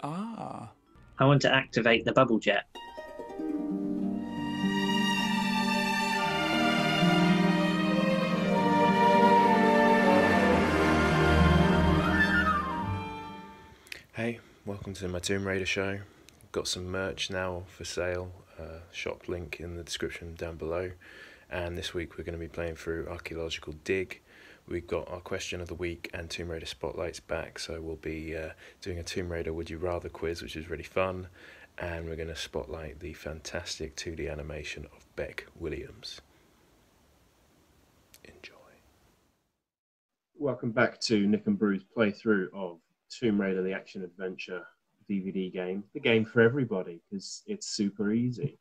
Ah. I want to activate the bubble jet. Hey, welcome to my Tomb Raider show. Got some merch now for sale, shop link in the description down below. And this week we're going to be playing through Archaeological Dig. We've got our question of the week and Tomb Raider spotlights back, so we'll be doing a Tomb Raider Would You Rather quiz, which is really fun, and we're going to spotlight the fantastic 2D animation of Beck Williams. Enjoy. Welcome back to Nick and Bru's playthrough of Tomb Raider the Action Adventure DVD game. The game for everybody, because it's super easy.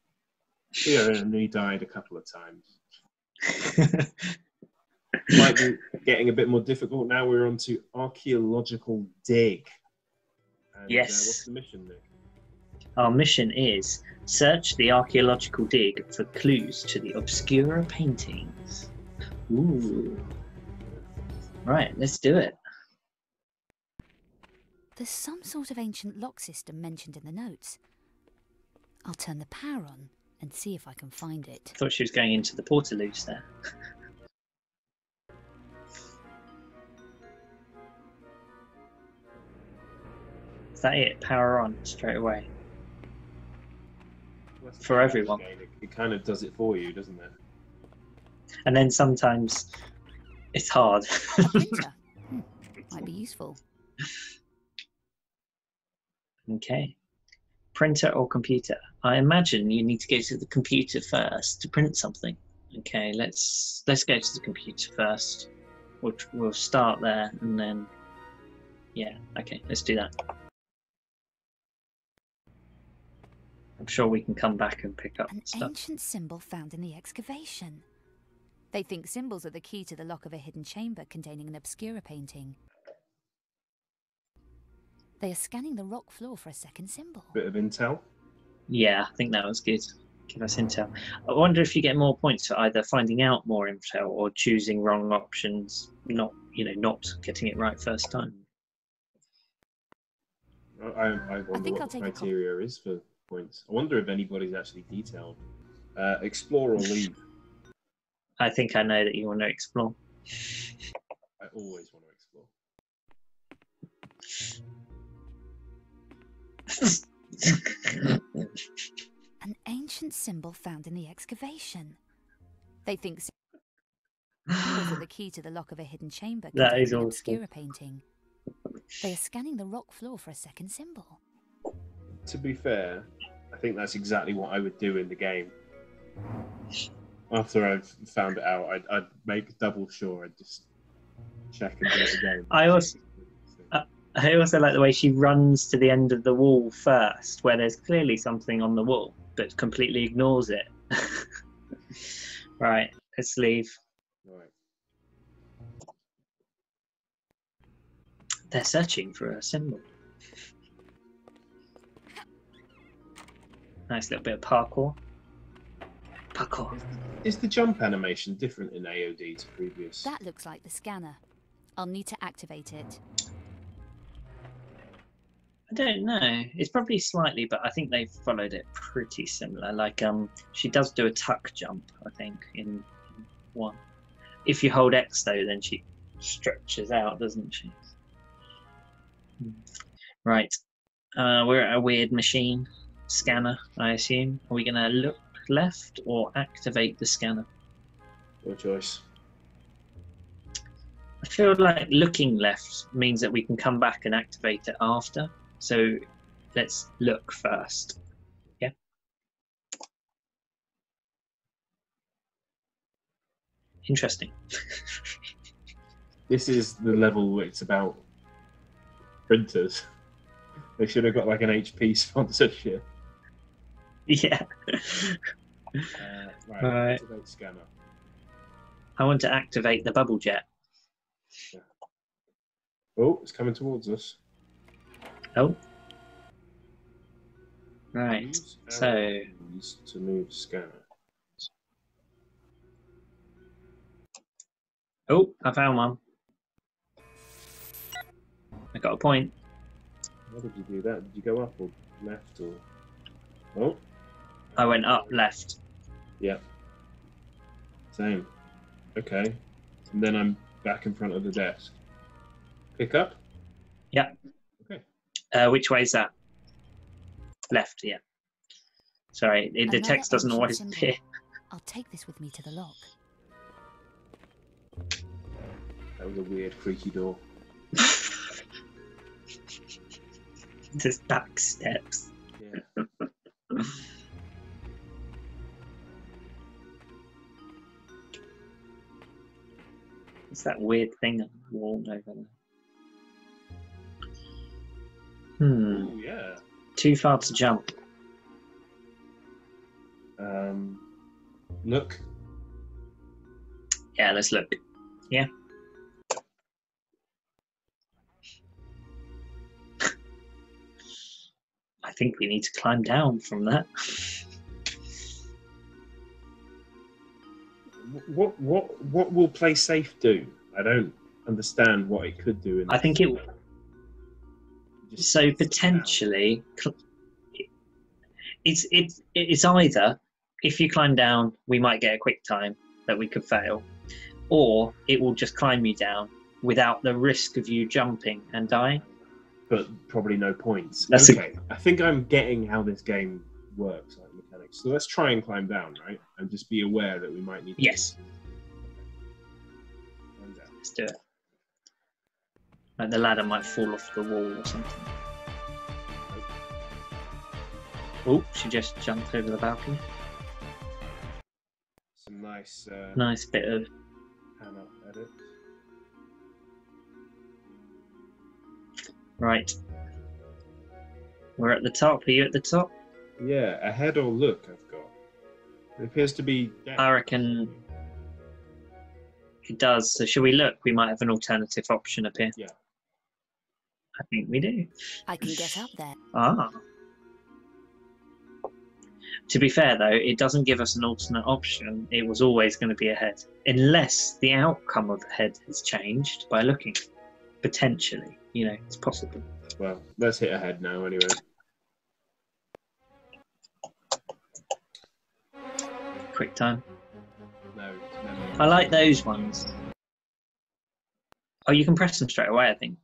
Pierre only died a couple of times. Might be getting a bit more difficult now. We're on to Archaeological Dig. And, Yes. What's the mission, Nick? Our mission is search the Archaeological Dig for clues to the obscura paintings. Ooh. Right, let's do it. There's some sort of ancient lock system mentioned in the notes. I'll turn the power on and see if I can find it. Thought she was going into the Portaloos there. Is that it? Power on straight away. Well, that's For the everyone. game. It kind of does it for you, doesn't it? And then sometimes it's hard. A printer. Might be useful. Okay. Printer or computer? I imagine you need to go to the computer first to print something. Okay, let's go to the computer first. We'll start there and then yeah, okay, let's do that. I'm sure we can come back and pick up An stuff. ancient symbol found in the excavation. They think symbols are the key to the lock of a hidden chamber containing an obscura painting. They are scanning the rock floor for a second symbol. Bit of intel. Yeah, I think that was good. Give us intel. I wonder if you get more points for either finding out more intel or choosing wrong options, not getting it right first time. I wonder think I'll what the take a criteria is for points. I wonder if anybody's actually detailed. Explore or leave. I think I know that you want to explore. I always want to explore. An ancient symbol found in the excavation. They think symbols are the key to the lock of a hidden chamber That containing is an awful. obscura painting. They are scanning the rock floor for a second symbol. To be fair, I think that's exactly what I would do in the game. After I've found it out, I'd make double sure. I'd just check and do it again. I also like the way she runs to the end of the wall first, where there's clearly something on the wall, but completely ignores it. Right, let's leave. Right. They're searching for a symbol. Nice little bit of parkour. Parkour. Is the jump animation different in AOD to previous? That looks like the scanner. I'll need to activate it. I don't know. It's probably slightly, but I think they've followed it pretty similar. Like, she does do a tuck jump, I think, in one. If you hold X, though, then she stretches out, doesn't she? Right. We're at a weird machine. Scanner, I assume. Are we going to look left or activate the scanner? Your choice. I feel like looking left means that we can come back and activate it after. So let's look first. Yeah. Interesting. This is the level where it's about printers. They should have got like an HP sponsorship. Yeah. Right. Activate scanner. I want to activate the bubble jet. Yeah. Oh, it's coming towards us. Oh. Right. Use So arrows to move scanner. oh, I found one. I got a point. How did you do that? Did you go up or left or? Oh. I went up left. Yeah. Same. Okay. And then I'm back in front of the desk. Pick up? Yeah. Okay. Which way is that? Left, yeah. Sorry, the Another text doesn't ancient always symbol. appear. I'll take this with me to the lock. That was a weird, creaky door. Just back steps. Yeah. It's that weird thing on the wall over there. Ooh, yeah. Too far to jump. Look. Yeah, let's look. Yeah. I think we need to climb down from that. What will play safe do? I don't understand what it could do. I think it. So potentially, it's either if you climb down, we might get a quick time that we could fail, or it will just climb you down without the risk of you jumping and dying. But probably no points. That's okay. I think I'm getting how this game works, like mechanics. So let's try and climb down, right? And just be aware that we might need to. Yes. Climb down. Let's do it. Like the ladder might fall off the wall or something. Oh, she just jumped over the balcony. Some nice. Nice bit of. Pan up edit. Right. We're at the top. Are you at the top? Yeah, ahead or look. I've got. It appears to be. Down. I reckon it does. So should we look? We might have an alternative option up here. Yeah. I think we do. I can get up there. Ah. To be fair, though, it doesn't give us an alternate option. It was always going to be ahead. Unless the outcome of ahead has changed by looking. Potentially. You know, it's possible. Well, let's hit ahead now anyway. Quick time. No, it's never. I like those ones. Oh, you can press them straight away, I think.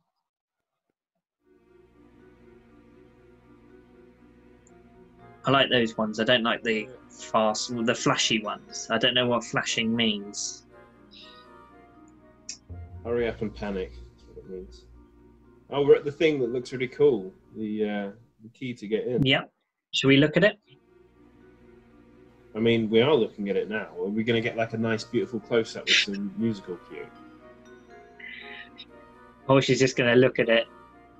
I like those ones. I don't like the the flashy ones. I don't know what flashing means. Hurry up and panic. That's what it means. Oh, we're at the thing that looks really cool. The key to get in. Yep. Should we look at it? I mean, we are looking at it now. Are we going to get like a nice, beautiful close-up with some musical cue? Or she's just going to look at it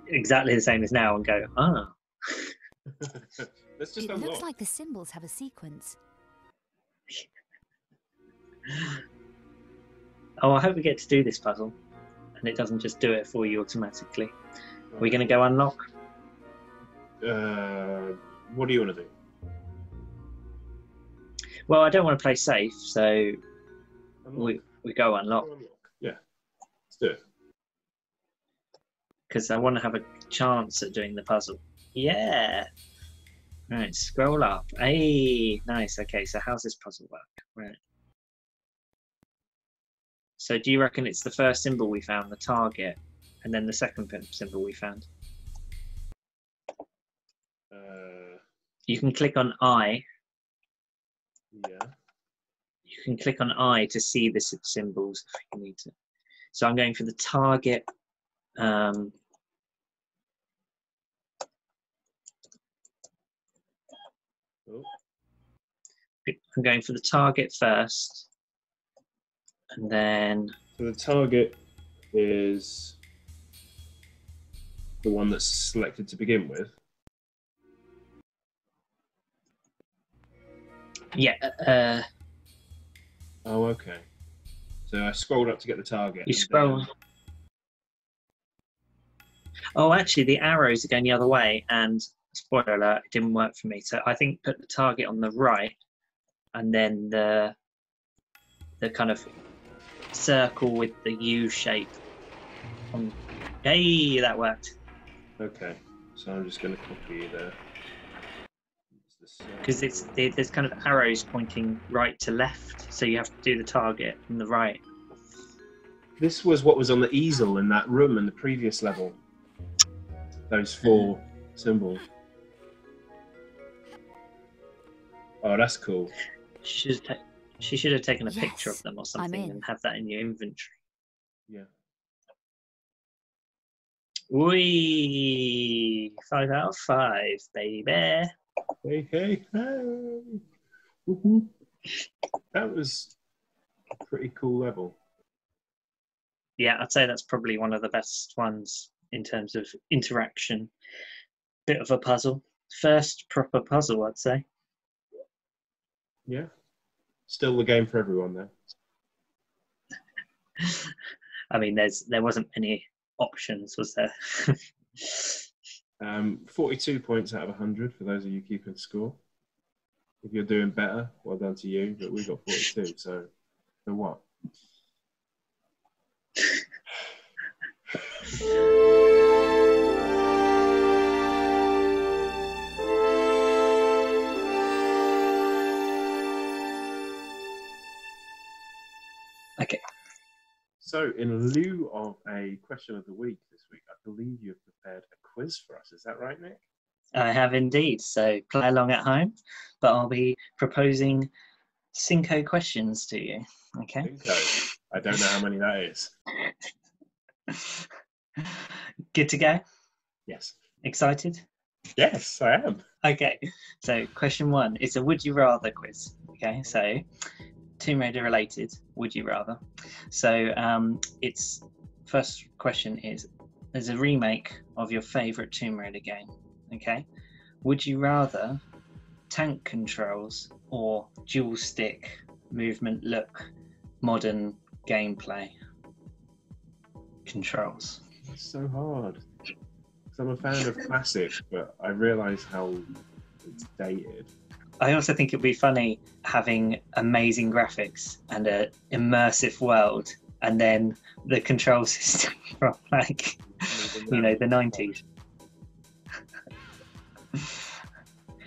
exactly the same as now and go, ah. Let's just It unlock. looks like the symbols have a sequence. Oh, I hope we get to do this puzzle and it doesn't just do it for you automatically. Are we going to go unlock? What do you want to do? Well, I don't want to play safe, so we go unlock. Yeah, let's do it. Because I want to have a chance at doing the puzzle. Yeah. Right, scroll up. Hey, nice. Okay, so how's this puzzle work? Right. So do you reckon it's the first symbol we found, the target, and then the second symbol we found? You can click on I. Yeah. You can click on I to see the symbols if you need to. So I'm going for the target. Oh. I'm going for the target first, and then. So the target is the one that's selected to begin with. Yeah. Oh, okay. So I scrolled up to get the target. You scroll. Oh, actually, the arrows are going the other way, and spoiler alert, it didn't work for me. So I think put the target on the right, and then the kind of circle with the U shape. Hey, that worked. Okay. So I'm just going to copy the. Because there's kind of arrows pointing right to left, so you have to do the target from the right. This was what was on the easel in that room in the previous level. Those 4 symbols. Oh, that's cool. She should have taken a picture of Yes, them or I'm something in. and have that in your inventory. Yeah. Whee! 5 out of 5, baby. Hey, hey, hey. Woohoo. That was a pretty cool level. Yeah, I'd say that's probably one of the best ones in terms of interaction. Bit of a puzzle. First proper puzzle, I'd say. Yeah. Still the game for everyone, though. I mean, there wasn't many options, was there? 42 points out of 100 for those of you keeping score. If you're doing better, well done to you, but we got 42, so what? Okay. So, in lieu of a question of the week this week, I believe you've prepared a quiz for us. Is that right, Nick? I have indeed. So play along at home, but I'll be proposing 5 questions to you. Okay. Bingo. I don't know how many that is. Good to go? Yes. Excited? Yes, I am. Okay. So question 1, it's a would you rather quiz. Okay. So Tomb Raider related, would you rather? So its first question is, there's a remake of your favorite Tomb Raider game. Okay. Would you rather tank controls or dual stick movement look modern gameplay controls? It's so hard. Because I'm a fan of classic, but I realise how it's dated. I also think it'd be funny having amazing graphics and an immersive world, and then the control system from like, you know, the 90s.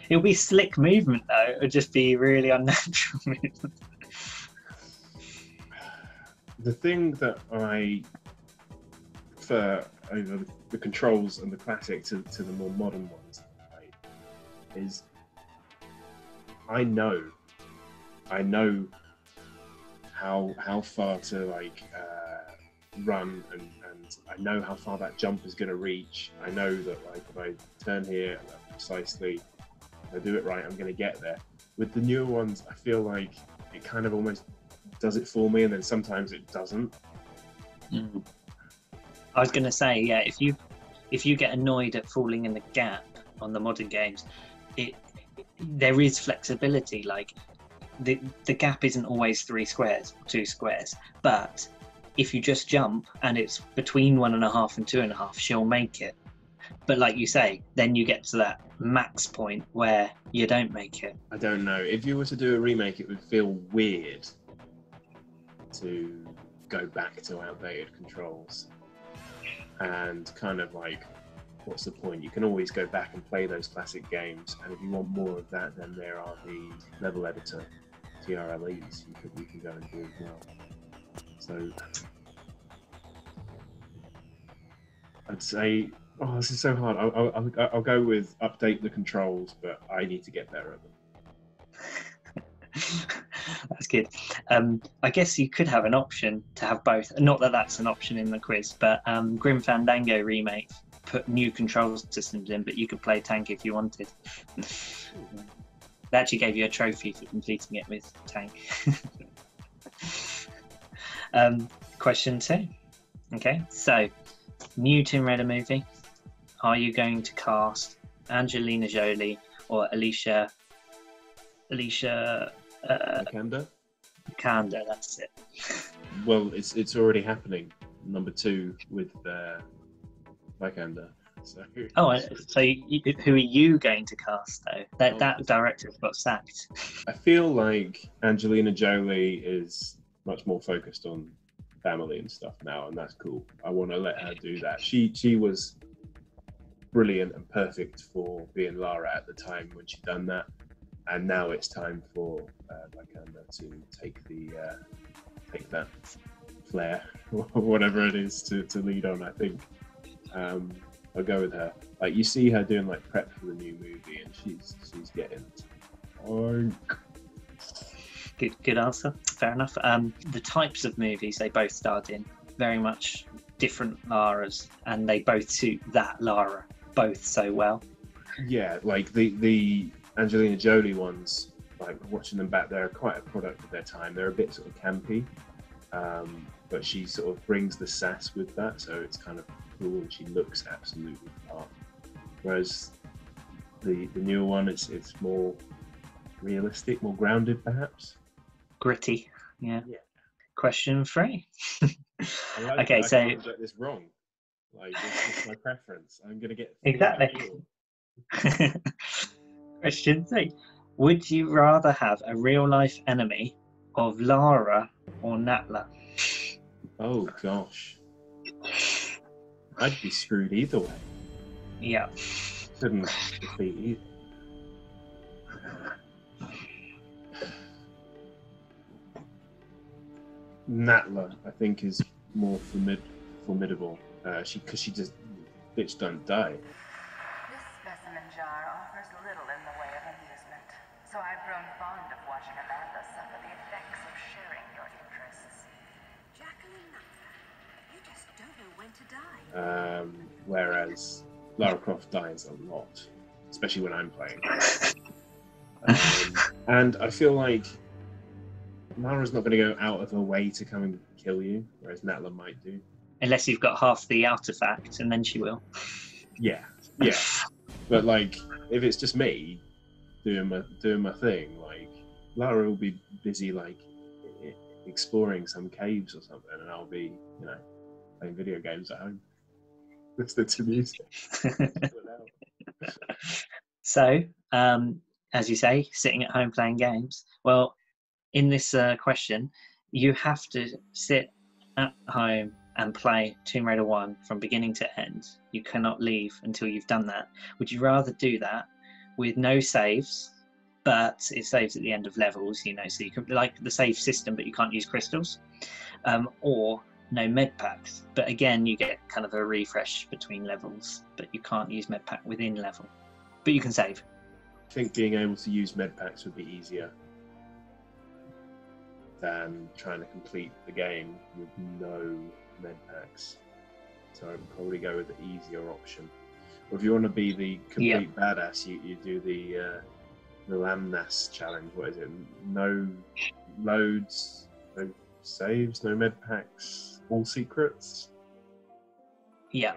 It'll be slick movement though. It would just be really unnatural movement. The thing that I prefer over the controls and the classic to the more modern ones is I know how far to like run and I know how far that jump is going to reach. I know that like if I turn here precisely, if I do it right, I'm going to get there. With the newer ones, I feel like it kind of almost does it for me, and then sometimes it doesn't. Mm. I was going to say, yeah, if you get annoyed at falling in the gap on the modern games, there is flexibility. Like the gap isn't always 3 squares or 2 squares, but if you just jump and it's between 1.5 and 2.5, she'll make it. But like you say, then you get to that max point where you don't make it. I don't know. If you were to do a remake, it would feel weird to go back to outdated controls. And kind of like, what's the point? You can always go back and play those classic games. And if you want more of that, then there are the level editor TRLEs you can go and do as well. So I'd say, oh, this is so hard. I'll go with update the controls, but I need to get better at them. That's good. I guess you could have an option to have both. Not that that's an option in the quiz, but Grim Fandango remake put new control systems in, but you could play tank if you wanted. They actually gave you a trophy for completing it with tank. Question 2. Okay, so new Tomb Raider movie. Are you going to cast Angelina Jolie or Alicia? Vikander? Vikander, that's it. Well, it's already happening. Number 2 with Vikander. So. Oh, so who are you going to cast though? That director's got sacked. I feel like Angelina Jolie is much more focused on family and stuff now, and that's cool. I want to let her do that. She was brilliant and perfect for being Lara at the time when she'd done that. And now it's time for Vikander to take that flair or whatever it is to lead on. I think I'll go with her. Like, you see her doing like prep for the new movie, and she's getting Good answer. Fair enough. The types of movies they both starred in, very much different Laras, and they both suit that Lara both so well. Yeah, like the Angelina Jolie ones, like watching them back, they're quite a product of their time. They're a bit sort of campy, but she sort of brings the sass with that, so it's kind of cool, and she looks absolutely part. Whereas the newer one, it's more realistic, more grounded, perhaps. Gritty. Yeah. Question 3. I like Okay, that. so I can't get this wrong. Like, it's my preference. I'm gonna get exactly. Question 3. Would you rather have a real life enemy of Lara or Natla? Oh gosh, I'd be screwed either way. Yeah. Couldn't defeat either. Natla, I think, is more formidable. Because she just bitch don't die. This specimen jar offers little in the way of amusement, so I've grown fond of watching Amanda suffer the effects of sharing your interests. Jacqueline Natla, you just don't know when to die. Whereas Lara Croft dies a lot, especially when I'm playing. And I feel like Lara's not going to go out of her way to come and kill you, whereas Natla might do. Unless you've got half the artifact, and then she will. Yeah. But like, if it's just me doing my thing, like Lara will be busy like exploring some caves or something, and I'll be, playing video games at home, listening to music. So, as you say, sitting at home playing games. Well, in this question, you have to sit at home and play Tomb Raider 1 from beginning to end. You cannot leave until you've done that. Would you rather do that with no saves, but it saves at the end of levels, so you can, like the save system, but you can't use crystals, or no medpacks, but again you get kind of a refresh between levels, but you can't use medpack within level, but you can save? I think being able to use medpacks would be easier than trying to complete the game with no medpacks. So I'd probably go with the easier option. Or if you want to be the complete badass, you do the Lamnas challenge. What is it? No loads, no saves, no medpacks, all secrets. Yeah,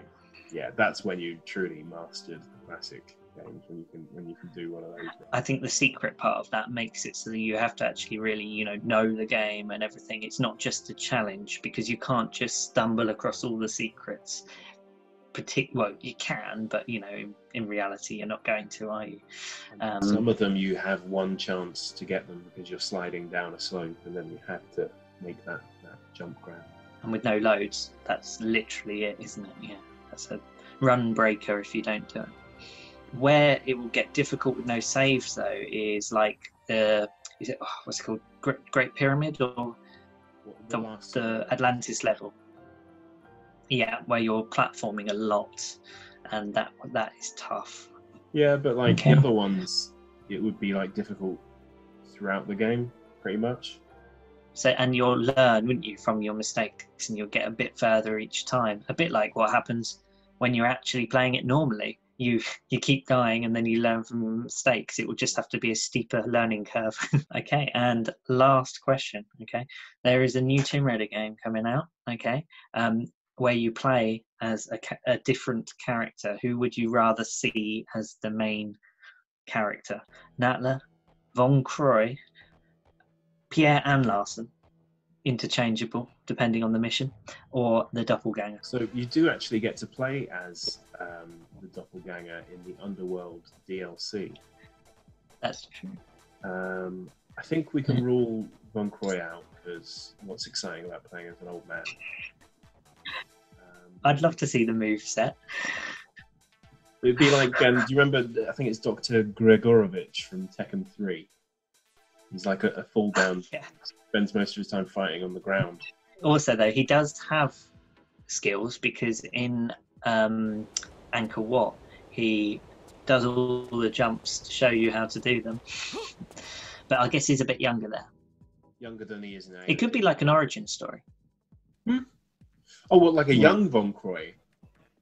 that's when you truly mastered the classic games, when you can do one of those. I think the secret part of that makes it so that you have to actually really know the game and everything. It's not just a challenge, because you can't just stumble across all the secrets. Well, you can, but in reality you're not going to, are you? Some of them you have one chance to get them because you're sliding down a slope, and then you have to make that jump grab. And with no loads, that's literally it, isn't it? Yeah, that's a run breaker if you don't do it. Where it will get difficult with no saves, though, is like what's it called? Great Pyramid, or the Atlantis level. Yeah, where you're platforming a lot, and that is tough. Yeah, but like the other ones, it would be like difficult throughout the game, pretty much. So, and you'll learn, wouldn't you, from your mistakes, and you'll get a bit further each time. A bit like what happens when you're actually playing it normally. You keep dying, and then you learn from your mistakes. It will just have to be a steeper learning curve. Okay, and last question. Okay, there is a new Tomb Raider game coming out. Okay, where you play as a different character. Who would you rather see as the main character? Natla, Von Croy, Pierre and Larson, interchangeable depending on the mission, or the Doppelganger? So you do actually get to play as the Doppelganger in the Underworld DLC. That's true. I think we can rule Von Croy out, because what's exciting about playing as an old man? I'd love to see the move set. It'd be like, do you remember? I think it's Dr. Gregorovich from Tekken 3. He's like a fall down. Yeah. Spends most of his time fighting on the ground. Also, though, he does have skills because in Angkor Wat, he does all the jumps to show you how to do them. But I guess he's a bit younger there. Younger than he is now. It could be like an origin story. Oh, well, like a young Von Croy.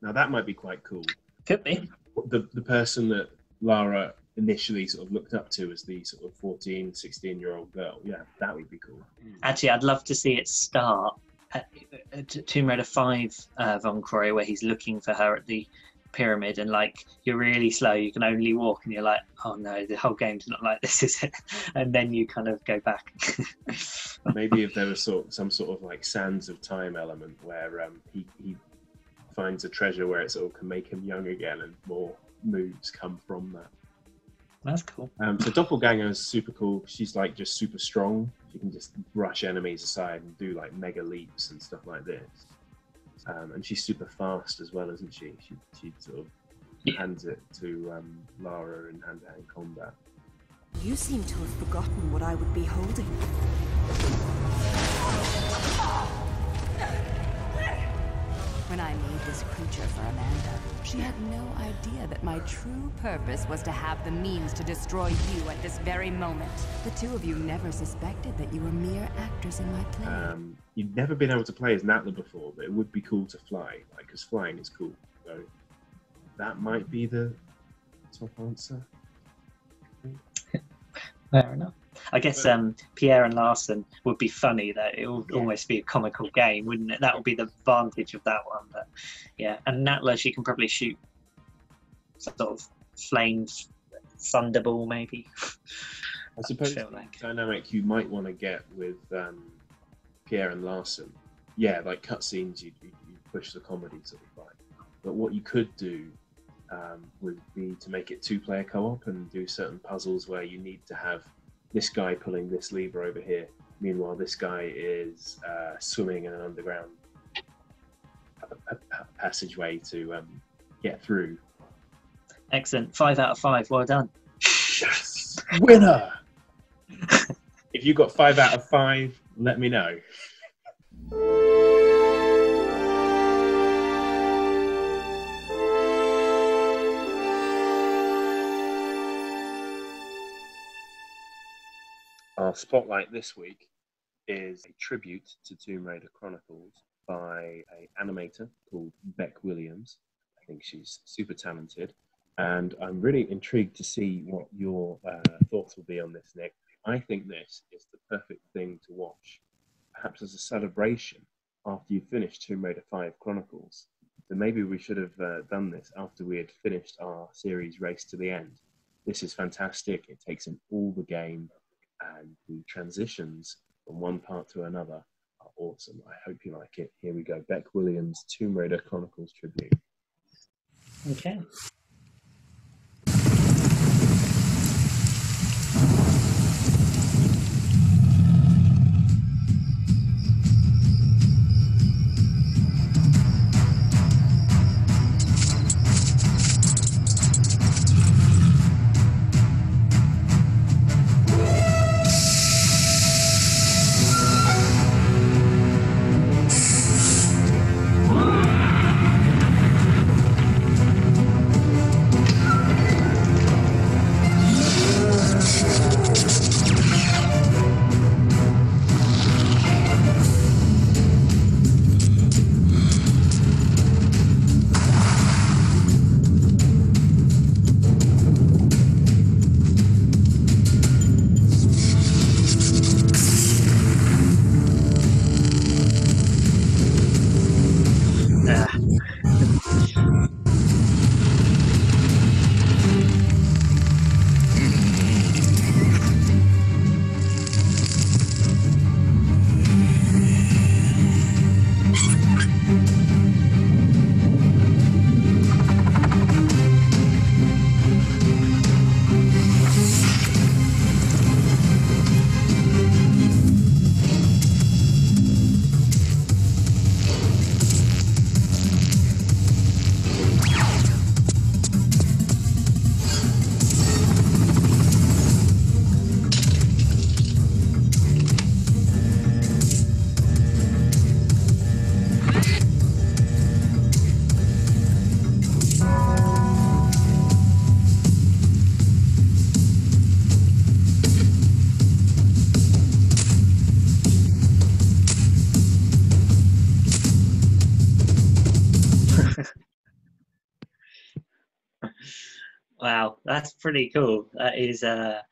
Now that might be quite cool. Could be. The person that Lara initially sort of looked up to as the sort of 14, 16-year-old girl. Yeah, that would be cool. Actually, I'd love to see it start at Tomb Raider 5 Von Croy, where he's looking for her at the pyramid, and like you're really slow, you can only walk, and you're like, oh no, the whole game's not like this, is it? And then you kind of go back. Maybe if there was some sort of like sands of time element where he finds a treasure where it sort of can make him young again, and more moves come from that. That's cool. So Doppelganger is super cool. She's like just super strong. She can just brush enemies aside and do like mega leaps and stuff like this. And she's super fast as well, isn't she? She sort of hands it to Lara in hand-to-hand combat. You seem to have forgotten what I would be holding. When I made this creature for Amanda, she had no idea that my true purpose was to have the means to destroy you at this very moment. The two of you never suspected that you were mere actors in my play. You've never been able to play as Natla before, but it would be cool to fly, like, because flying is cool. So that might be the top answer. Fair enough. I guess Pierre and Larson would be funny, though. It would almost be a comical game, wouldn't it? That would be the advantage of that one. But yeah, and Natla, she can probably shoot sort of flames, thunderball, maybe. I suppose the dynamic you might want to get with Pierre and Larson, like cutscenes, you push the comedy sort of vibe. But what you could do would be to make it 2-player co-op and do certain puzzles where you need to have this guy pulling this lever over here. Meanwhile, this guy is swimming in an underground passageway to get through. Excellent. 5 out of 5. Well done. Yes! Winner! If you got 5 out of 5, let me know. Our spotlight this week is a tribute to Tomb Raider Chronicles by an animator called Beck Williams. I think she's super talented, and I'm really intrigued to see what your thoughts will be on this, Nick. I think this is the perfect thing to watch, perhaps as a celebration after you finish Tomb Raider 5 Chronicles. So maybe we should have done this after we had finished our series Race to the End. This is fantastic. It takes in all the game, and the transitions from one part to another are awesome. I hope you like it. Here we go. Beck Williams, Tomb Raider Chronicles tribute. Okay. Wow, that's pretty cool. That is that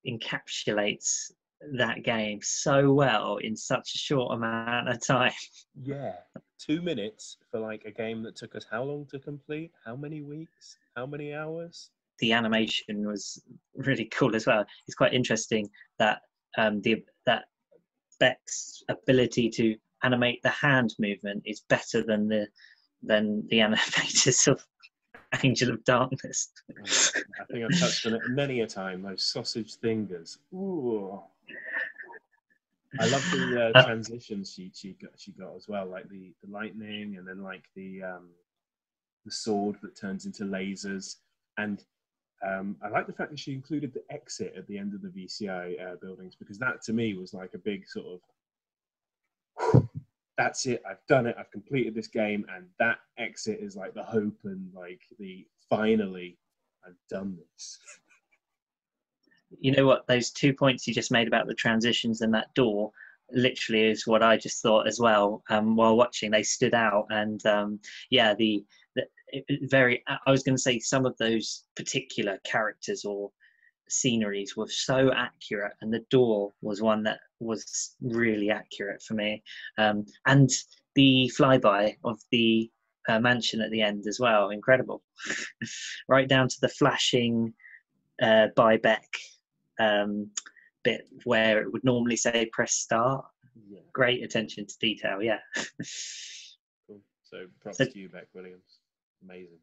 encapsulates that game so well in such a short amount of time. Yeah, 2 minutes for like a game that took us how long to complete? How many weeks? How many hours? The animation was really cool as well. It's quite interesting that that Beck's ability to animate the hand movement is better than the animators of Angel of Darkness. I think I've touched on it many a time. Those sausage fingers. Ooh. I love the transitions she got as well, like the lightning, and then like the sword that turns into lasers. And I like the fact that she included the exit at the end of the VCI buildings, because that to me was like a big sort of, that's it, I've done it, I've completed this game, and that exit is like the hope and like the finally I've done this. You know what? Those 2 points you just made about the transitions and that door literally is what I just thought as well. While watching, they stood out, and yeah, very. I was going to say some of those particular characters or sceneries were so accurate, and the door was one that was really accurate for me. And the flyby of the mansion at the end as well, incredible. Right down to the flashing by Beck bit where it would normally say press start. Yeah. Great attention to detail, yeah. Cool. So props to you, Beck Williams. Amazing.